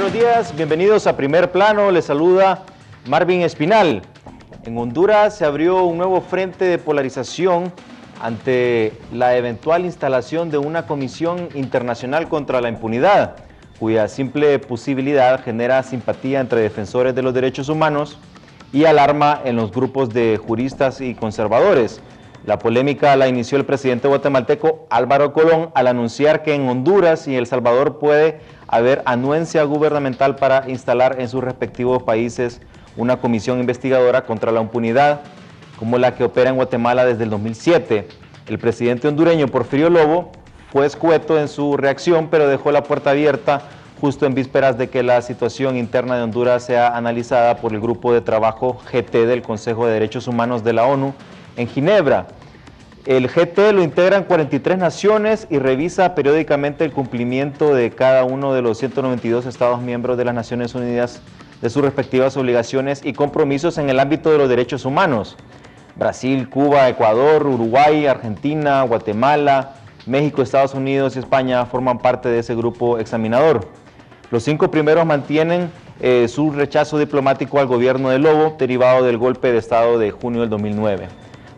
Buenos días, bienvenidos a Primer Plano, les saluda Marvin Espinal. En Honduras se abrió un nuevo frente de polarización ante la eventual instalación de una comisión internacional contra la impunidad, cuya simple posibilidad genera simpatía entre defensores de los derechos humanos y alarma en los grupos de juristas y conservadores. La polémica la inició el presidente guatemalteco Álvaro Colón al anunciar que en Honduras y El Salvador puede haber anuencia gubernamental para instalar en sus respectivos países una comisión investigadora contra la impunidad, como la que opera en Guatemala desde el 2007. El presidente hondureño Porfirio Lobo fue escueto en su reacción, pero dejó la puerta abierta justo en vísperas de que la situación interna de Honduras sea analizada por el Grupo de Trabajo GT del Consejo de Derechos Humanos de la ONU en Ginebra. El GT lo integran 43 naciones y revisa periódicamente el cumplimiento de cada uno de los 192 Estados miembros de las Naciones Unidas de sus respectivas obligaciones y compromisos en el ámbito de los derechos humanos. Brasil, Cuba, Ecuador, Uruguay, Argentina, Guatemala, México, Estados Unidos y España forman parte de ese grupo examinador. Los 5 primeros mantienen su rechazo diplomático al gobierno de Lobo, derivado del golpe de Estado de junio del 2009.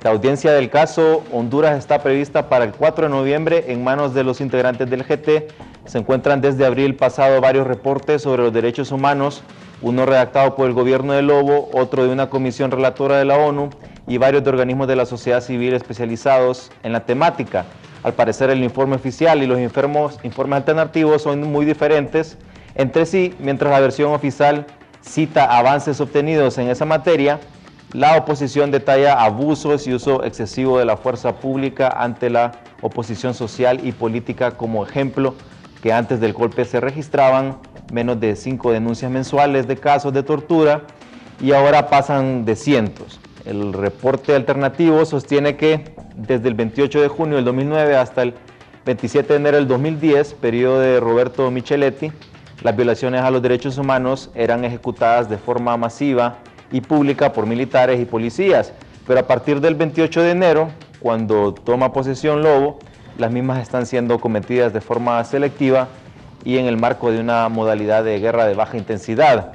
La audiencia del caso Honduras está prevista para el 4 de noviembre en manos de los integrantes del GT. Se encuentran desde abril pasado varios reportes sobre los derechos humanos, uno redactado por el gobierno de Lobo, otro de una comisión relatora de la ONU y varios de organismos de la sociedad civil especializados en la temática. Al parecer el informe oficial y los informes alternativos son muy diferentes entre sí, mientras la versión oficial cita avances obtenidos en esa materia. La oposición detalla abusos y uso excesivo de la fuerza pública ante la oposición social y política como ejemplo, que antes del golpe se registraban menos de 5 denuncias mensuales de casos de tortura y ahora pasan de cientos. El reporte alternativo sostiene que desde el 28 de junio del 2009 hasta el 27 de enero del 2010, periodo de Roberto Micheletti, las violaciones a los derechos humanos eran ejecutadas de forma masiva y pública por militares y policías, pero a partir del 28 de enero, cuando toma posesión Lobo, las mismas están siendo cometidas de forma selectiva y en el marco de una modalidad de guerra de baja intensidad.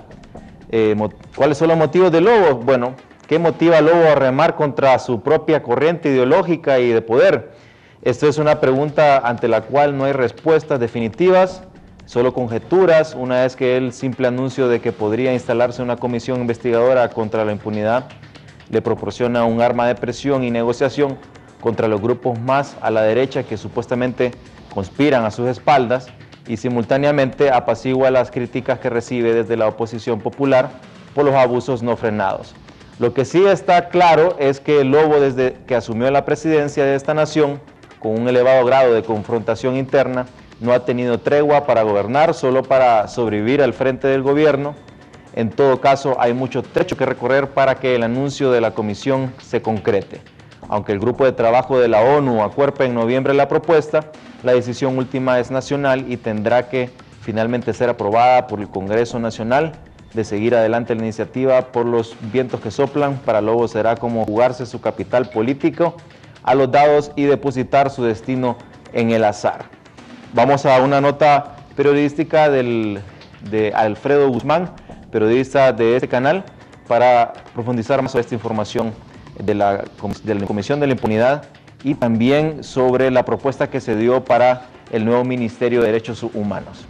¿Cuáles son los motivos de Lobo? Bueno, ¿qué motiva a Lobo a remar contra su propia corriente ideológica y de poder? Esto es una pregunta ante la cual no hay respuestas definitivas, solo conjeturas, una vez que el simple anuncio de que podría instalarse una comisión investigadora contra la impunidad le proporciona un arma de presión y negociación contra los grupos más a la derecha que supuestamente conspiran a sus espaldas y simultáneamente apacigua las críticas que recibe desde la oposición popular por los abusos no frenados. Lo que sí está claro es que Lobo, desde que asumió la presidencia de esta nación, con un elevado grado de confrontación interna, no ha tenido tregua para gobernar, solo para sobrevivir al frente del gobierno. En todo caso, hay mucho trecho que recorrer para que el anuncio de la comisión se concrete. Aunque el grupo de trabajo de la ONU acuerpe en noviembre la propuesta, la decisión última es nacional y tendrá que finalmente ser aprobada por el Congreso Nacional. De seguir adelante la iniciativa por los vientos que soplan, para Lobo será como jugarse su capital político a los dados y depositar su destino en el azar. Vamos a una nota periodística de Alfredo Guzmán, periodista de este canal, para profundizar más sobre esta información de la Comisión de la Impunidad y también sobre la propuesta que se dio para el nuevo Ministerio de Derechos Humanos.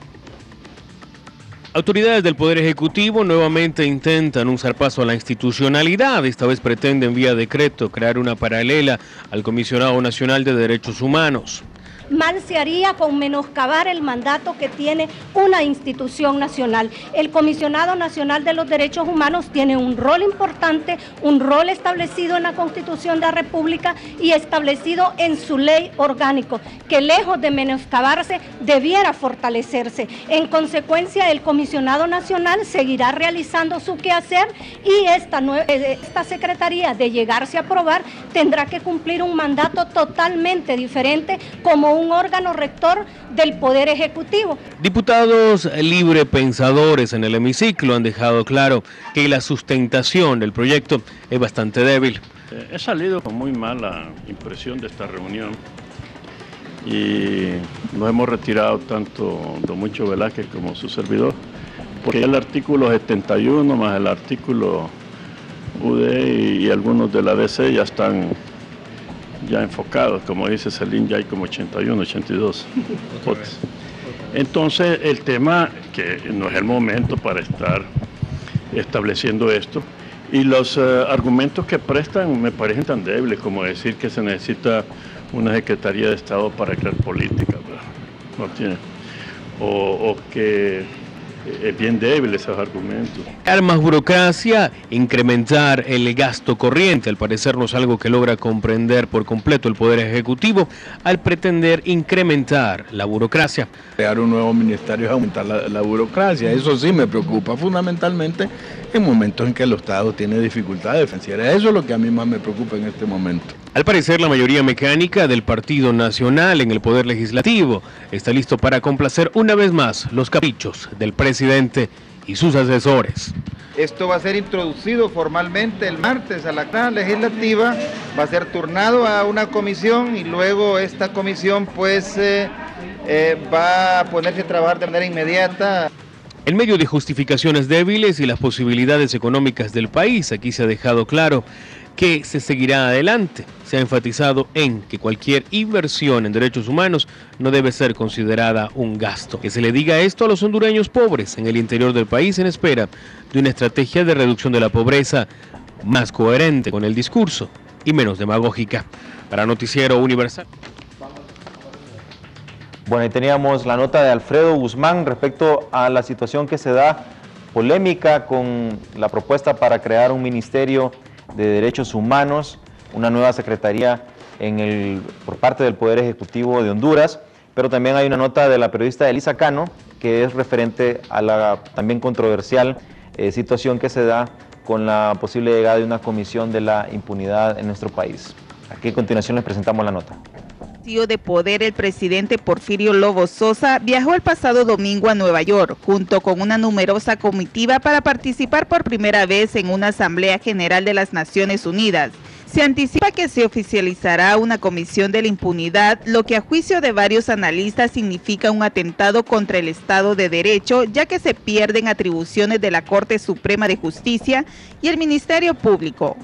Autoridades del Poder Ejecutivo nuevamente intentan un zarpazo a la institucionalidad. Esta vez pretenden vía decreto crear una paralela al Comisionado Nacional de Derechos Humanos. Mal se haría con menoscabar el mandato que tiene una institución nacional. El Comisionado Nacional de los Derechos Humanos tiene un rol importante, un rol establecido en la Constitución de la República y establecido en su ley orgánico, que lejos de menoscabarse, debiera fortalecerse. En consecuencia, el Comisionado Nacional seguirá realizando su quehacer y esta Secretaría, de llegarse a aprobar, tendrá que cumplir un mandato totalmente diferente como un órgano rector del Poder Ejecutivo. Diputados librepensadores en el hemiciclo han dejado claro que la sustentación del proyecto es bastante débil. He salido con muy mala impresión de esta reunión y nos hemos retirado tanto don Mucho Velázquez como su servidor porque el artículo 71 más el artículo UD y algunos de la DC ya están enfocados, como dice Celine, ya hay como 81, 82 votos. Entonces el tema, que no es el momento para estar estableciendo esto, y los argumentos que prestan me parecen tan débiles como decir que se necesita una Secretaría de Estado para crear política, ¿verdad? No tiene, o que es bien débil esos argumentos. Más burocracia, incrementar el gasto corriente, al parecer no es algo que logra comprender por completo el Poder Ejecutivo al pretender incrementar la burocracia. Crear un nuevo ministerio es aumentar la burocracia, eso sí me preocupa fundamentalmente en momentos en que el Estado tiene dificultades financieras, eso es lo que a mí más me preocupa en este momento. Al parecer, la mayoría mecánica del Partido Nacional en el Poder Legislativo está listo para complacer una vez más los caprichos del presidente y sus asesores. Esto va a ser introducido formalmente el martes a la Cámara Legislativa, va a ser turnado a una comisión y luego esta comisión pues va a ponerse a trabajar de manera inmediata. En medio de justificaciones débiles y las posibilidades económicas del país, aquí se ha dejado claro que se seguirá adelante. Se ha enfatizado en que cualquier inversión en derechos humanos no debe ser considerada un gasto. Que se le diga esto a los hondureños pobres en el interior del país en espera de una estrategia de reducción de la pobreza más coherente con el discurso y menos demagógica. Para Noticiero Universal. Bueno, ahí teníamos la nota de Alfredo Guzmán respecto a la situación que se da polémica con la propuesta para crear un ministerio de Derechos Humanos, una nueva secretaría por parte del Poder Ejecutivo de Honduras, pero también hay una nota de la periodista Elisa Cano que es referente a la también controversial situación que se da con la posible llegada de una comisión de la impunidad en nuestro país. Aquí a continuación les presentamos la nota. De poder, el presidente Porfirio Lobo Sosa viajó el pasado domingo a Nueva York junto con una numerosa comitiva para participar por primera vez en una Asamblea General de las Naciones Unidas. Se anticipa que se oficializará una comisión de la impunidad, lo que a juicio de varios analistas significa un atentado contra el Estado de Derecho, ya que se pierden atribuciones de la Corte Suprema de Justicia y el Ministerio Público.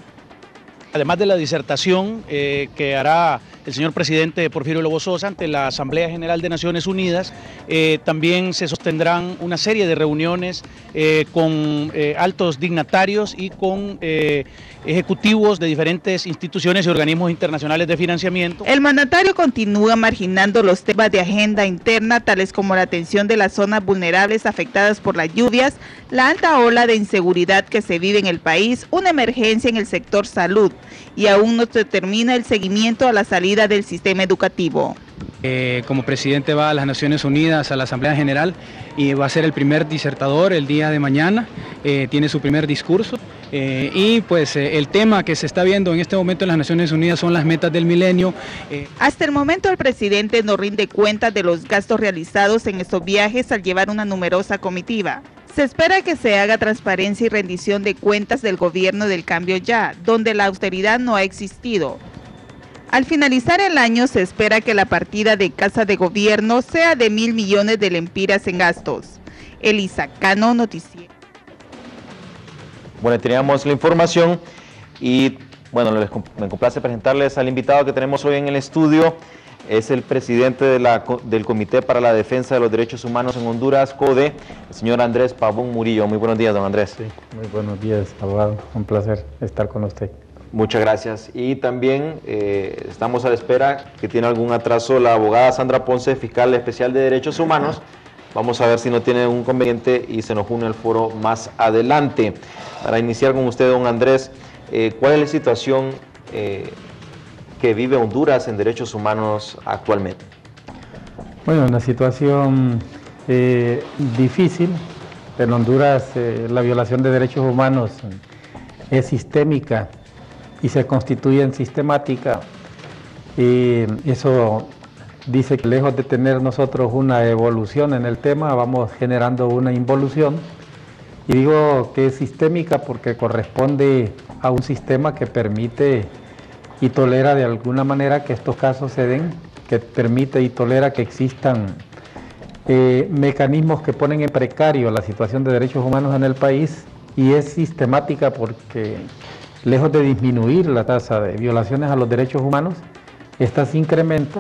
Además de la disertación que hará el señor presidente Porfirio Lobo Sosa ante la Asamblea General de Naciones Unidas, también se sostendrán una serie de reuniones con altos dignatarios y con ejecutivos de diferentes instituciones y organismos internacionales de financiamiento. El mandatario continúa marginando los temas de agenda interna, tales como la atención de las zonas vulnerables afectadas por las lluvias, la alta ola de inseguridad que se vive en el país, una emergencia en el sector salud, y aún no se termina el seguimiento a la salida del sistema educativo. Como presidente va a las Naciones Unidas, a la Asamblea General, y va a ser el primer disertador el día de mañana, tiene su primer discurso, y pues el tema que se está viendo en este momento en las Naciones Unidas son las metas del milenio. Hasta el momento el presidente no rinde cuenta de los gastos realizados en estos viajes al llevar una numerosa comitiva. Se espera que se haga transparencia y rendición de cuentas del gobierno del cambio ya, donde la austeridad no ha existido. Al finalizar el año se espera que la partida de Casa de Gobierno sea de 1.000 millones de lempiras en gastos. Elisa Cano, Noticiero. Bueno, teníamos la información y bueno, me complace presentarles al invitado que tenemos hoy en el estudio. Es el presidente del Comité para la Defensa de los Derechos Humanos en Honduras, CODE, el señor Andrés Pavón Murillo. Muy buenos días, don Andrés. Sí, muy buenos días, abogado. Un placer estar con usted. Muchas gracias. Y también estamos a la espera que tiene algún atraso la abogada Sandra Ponce, fiscal especial de Derechos Humanos. Vamos a ver si no tiene un inconveniente y se nos une al foro más adelante. Para iniciar con usted, don Andrés, ¿cuál es la situación que vive Honduras en derechos humanos actualmente? Bueno, una situación difícil. En Honduras la violación de derechos humanos es sistémica y se constituye en sistemática, y eso dice que lejos de tener nosotros una evolución en el tema, vamos generando una involución. Y digo que es sistémica porque corresponde a un sistema que permite y tolera de alguna manera que estos casos se den, que permite y tolera que existan mecanismos que ponen en precario la situación de derechos humanos en el país, y es sistemática porque lejos de disminuir la tasa de violaciones a los derechos humanos, esta se incrementa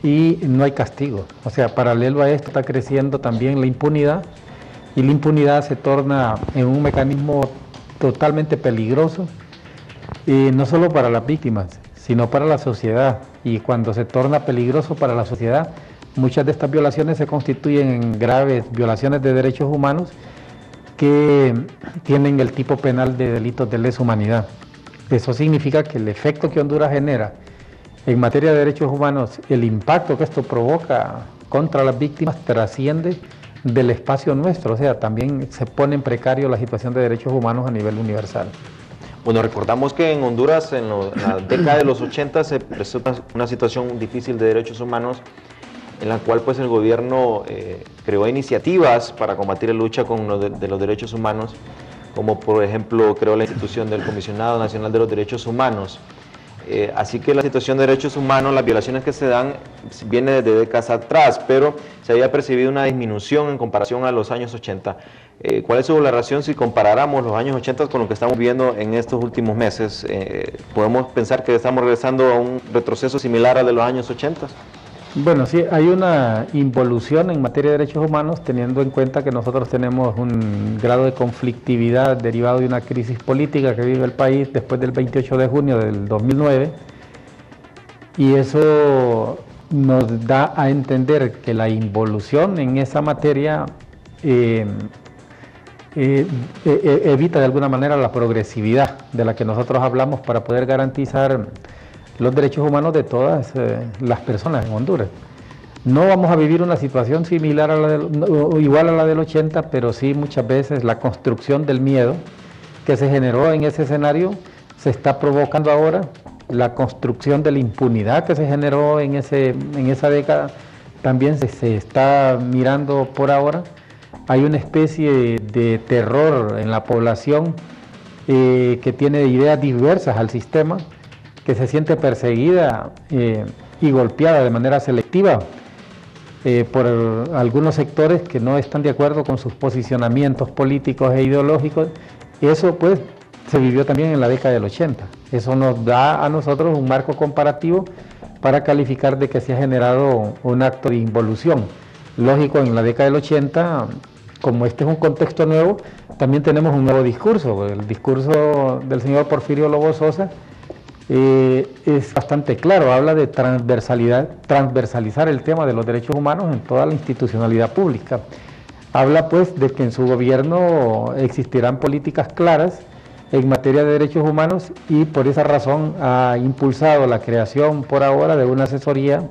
y no hay castigo. O sea, paralelo a esto está creciendo también la impunidad, y la impunidad se torna en un mecanismo totalmente peligroso, no solo para las víctimas, sino para la sociedad. Y cuando se torna peligroso para la sociedad, muchas de estas violaciones se constituyen en graves violaciones de derechos humanos que tienen el tipo penal de delitos de lesa humanidad. Eso significa que el efecto que Honduras genera en materia de derechos humanos, el impacto que esto provoca contra las víctimas trasciende del espacio nuestro, o sea, también se pone en precario la situación de derechos humanos a nivel universal. Bueno, recordamos que en Honduras en la década de los 80 se presentó una situación difícil de derechos humanos, en la cual pues el gobierno creó iniciativas para combatir la lucha de los derechos humanos, como por ejemplo creó la institución del Comisionado Nacional de los Derechos Humanos. Así que la situación de derechos humanos, las violaciones que se dan, viene desde décadas atrás, pero se había percibido una disminución en comparación a los años 80. ¿Cuál es su valoración si comparáramos los años 80 con lo que estamos viendo en estos últimos meses? ¿Podemos pensar que estamos regresando a un retroceso similar al de los años 80? Bueno, sí, hay una involución en materia de derechos humanos, teniendo en cuenta que nosotros tenemos un grado de conflictividad derivado de una crisis política que vive el país después del 28 de junio del 2009, y eso nos da a entender que la involución en esa materia evita de alguna manera la progresividad de la que nosotros hablamos para poder garantizar los derechos humanos de todas las personas en Honduras. No vamos a vivir una situación similar a igual a la del 80, pero sí muchas veces la construcción del miedo que se generó en ese escenario se está provocando ahora, la construcción de la impunidad que se generó en esa década también se está mirando por ahora. Hay una especie de terror en la población que tiene ideas diversas al sistema, que se siente perseguida y golpeada de manera selectiva por algunos sectores que no están de acuerdo con sus posicionamientos políticos e ideológicos. Eso pues se vivió también en la década del 80. Eso nos da a nosotros un marco comparativo para calificar de que se ha generado un acto de involución. Lógico, en la década del 80, como este es un contexto nuevo, también tenemos un nuevo discurso. El discurso del señor Porfirio Lobo Sosa es bastante claro, habla de transversalizar el tema de los derechos humanos en toda la institucionalidad pública. Habla pues de que en su gobierno existirán políticas claras en materia de derechos humanos, y por esa razón ha impulsado la creación por ahora de una asesoría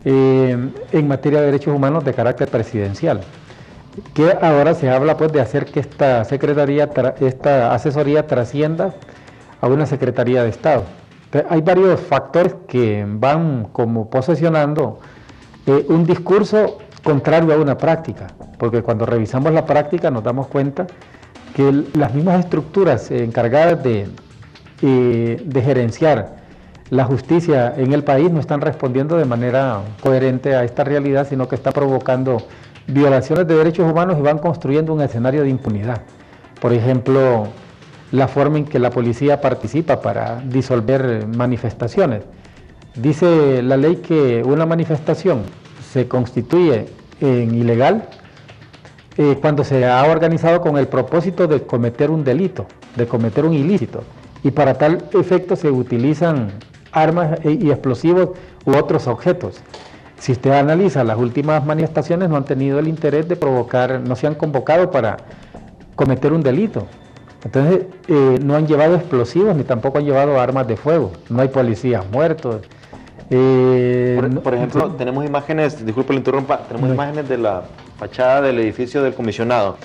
en materia de derechos humanos de carácter presidencial, que ahora se habla pues de hacer que esta asesoría trascienda a una Secretaría de Estado. Entonces, hay varios factores que van como posesionando un discurso contrario a una práctica, porque cuando revisamos la práctica nos damos cuenta que las mismas estructuras encargadas de gerenciar la justicia en el país no están respondiendo de manera coherente a esta realidad, sino que están provocando violaciones de derechos humanos y van construyendo un escenario de impunidad. Por ejemplo, la forma en que la policía participa para disolver manifestaciones. Dice la ley que una manifestación se constituye en ilegal cuando se ha organizado con el propósito de cometer un delito, de cometer un ilícito, y para tal efecto se utilizan armas y explosivos u otros objetos. Si usted analiza, las últimas manifestaciones no han tenido el interés de provocar, no se han convocado para cometer un delito. Entonces no han llevado explosivos ni tampoco han llevado armas de fuego, no hay policías muertos. Por ejemplo, tenemos imágenes, disculpe la interrumpa, tenemos imágenes de la fachada del edificio del comisionado.